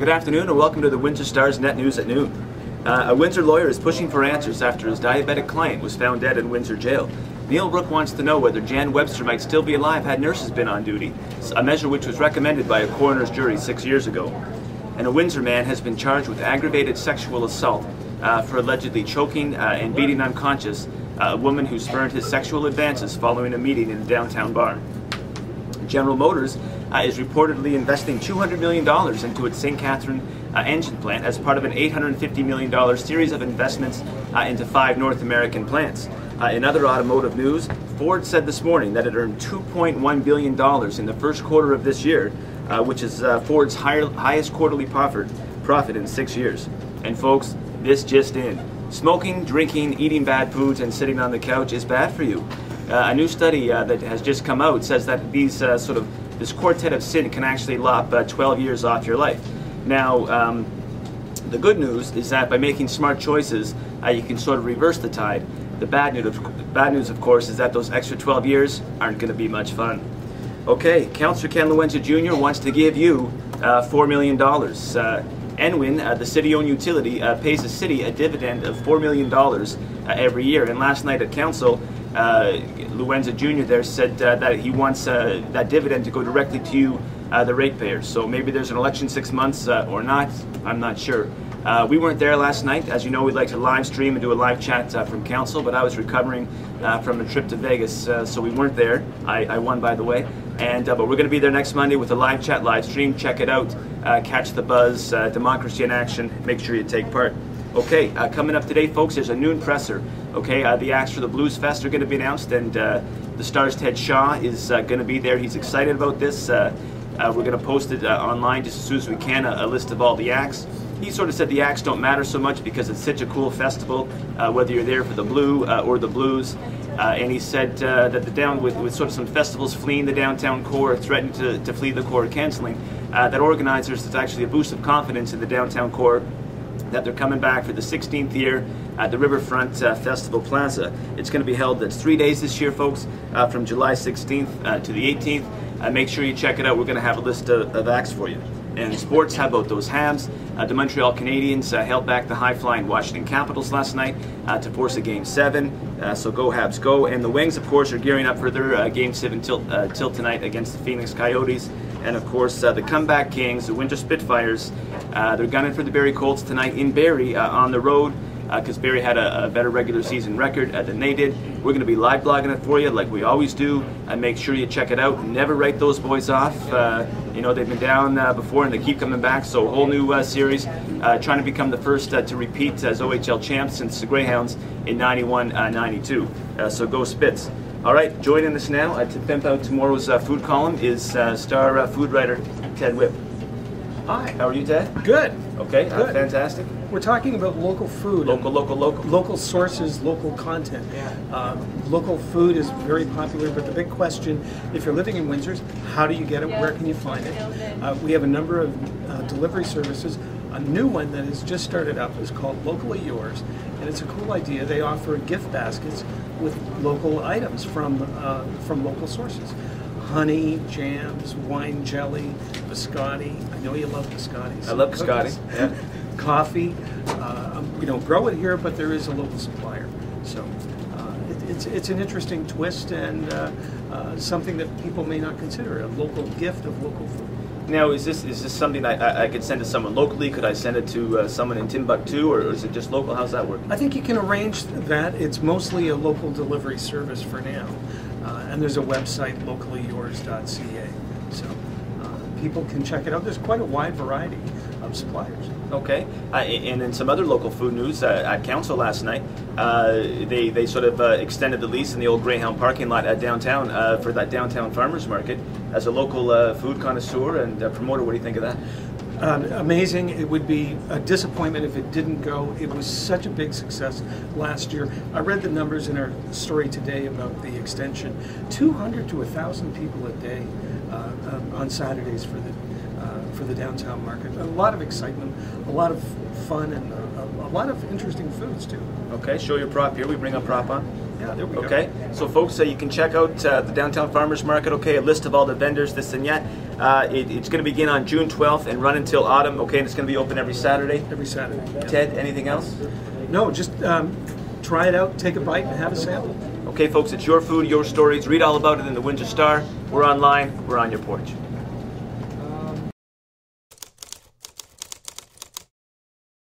Good afternoon and welcome to the Windsor Star's Net News at Noon. A Windsor lawyer is pushing for answers after his diabetic client was found dead in Windsor jail. Neil Rook wants to know whether Jan Webster might still be alive had nurses been on duty, a measure which was recommended by a coroner's jury 6 years ago. And a Windsor man has been charged with aggravated sexual assault for allegedly choking and beating unconscious a woman who spurned his sexual advances following a meeting in a downtown bar. General Motors is reportedly investing $200 million into its St. Catherine engine plant as part of an $850 million series of investments into 5 North American plants. In other automotive news, Ford said this morning that it earned $2.1 billion in the first quarter of this year, which is Ford's highest quarterly profit in 6 years. And folks, this just in. Smoking, drinking, eating bad foods, and sitting on the couch is bad for you. A new study that has just come out says that this quartet of sin can actually lop 12 years off your life. Now, the good news is that by making smart choices, you can sort of reverse the tide. The bad news, of course, is that those extra 12 years aren't going to be much fun. Okay, Councillor Ken Lewenza Jr. wants to give you $4 million. Enwin, the city-owned utility, pays the city a dividend of $4 million every year. And last night at council, Lewenza Jr. there said that he wants that dividend to go directly to you, the ratepayers. So maybe there's an election 6 months or not, I'm not sure. We weren't there last night. As you know, we'd like to live stream and do a live chat from council, but I was recovering from a trip to Vegas, so we weren't there. I won, by the way. And but we're going to be there next Monday with a live chat, live stream. Check it out. Catch the buzz. Democracy in action. Make sure you take part. Okay, coming up today, folks, there's a noon presser. Okay, the acts for the Bluesfest are going to be announced, and the Star's Ted Shaw is going to be there. He's excited about this. We're going to post it online just as soon as we can, a list of all the acts. He sort of said the acts don't matter so much because it's such a cool festival, whether you're there for the blue or the blues. And he said that with sort of some festivals fleeing the downtown core, threatening to flee the core, canceling, that organizers, there's actually a boost of confidence in the downtown core that they're coming back for the 16th year at the Riverfront Festival Plaza. It's going to be held, that's 3 days this year, folks, from July 16th to the 18th. Make sure you check it out. We're going to have a list of acts for you. And in sports, how about those Habs? The Montreal Canadiens held back the high-flying Washington Capitals last night to force a Game 7. So go Habs, go. And the Wings, of course, are gearing up for their Game 7 tilt tonight against the Phoenix Coyotes. And of course, the comeback Kings, the Windsor Spitfires, they're gunning for the Barrie Colts tonight in Barrie on the road, because Barrie had a better regular season record than they did. We're going to be live blogging it for you like we always do, and make sure you check it out. Never write those boys off. You know, they've been down before and they keep coming back, so a whole new series, trying to become the first to repeat as OHL champs since the Greyhounds in 91-92. So go Spits. All right, joining us now to pimp out tomorrow's food column is Star food writer Ted Whipp. Hi. How are you, Ted? Good. Okay, Good. Fantastic. We're talking about local food. Local. Local sources, local content. Yeah. Local food is very popular, but the big question, if you're living in Windsor, how do you get it? Where can you find it? We have a number of delivery services. A new one that has just started up is called Locally Yours, and it's a cool idea. They offer gift baskets with local items from local sources. Honey, jams, wine jelly, biscotti. I know you love biscottis. I love biscotti. Yeah. Coffee. We don't grow it here, but there is a local supplier. So it's an interesting twist and something that people may not consider, a local gift of local food. Now, is this something I could send to someone locally? Could I send it to someone in Timbuktu, or is it just local? How's that work? I think you can arrange that. It's mostly a local delivery service for now. And there's a website, locallyyours.ca. So people can check it out. There's quite a wide variety of suppliers. Okay. And in some other local food news, at council last night, they sort of extended the lease in the old Greyhound parking lot at downtown for that downtown farmers market. As a local food connoisseur and promoter, what do you think of that? Amazing. It would be a disappointment if it didn't go. It was such a big success last year. I read the numbers in our story today about the extension. 200 to 1,000 people a day on Saturdays for the downtown market. A lot of excitement, a lot of fun, and a lot of interesting foods too. Okay, show your prop here. We bring a prop on. Yeah, there we go. Okay, so folks, you can check out the Downtown Farmers Market. Okay, a list of all the vendors, this and yet. It's going to begin on June 12th and run until autumn. Okay, and it's going to be open every Saturday. Every Saturday. Yeah. Ted, anything else? No, just try it out, take a bite, and have a sample. Okay, folks, it's your food, your stories. Read all about it in the Windsor Star. We're online. We're on your porch.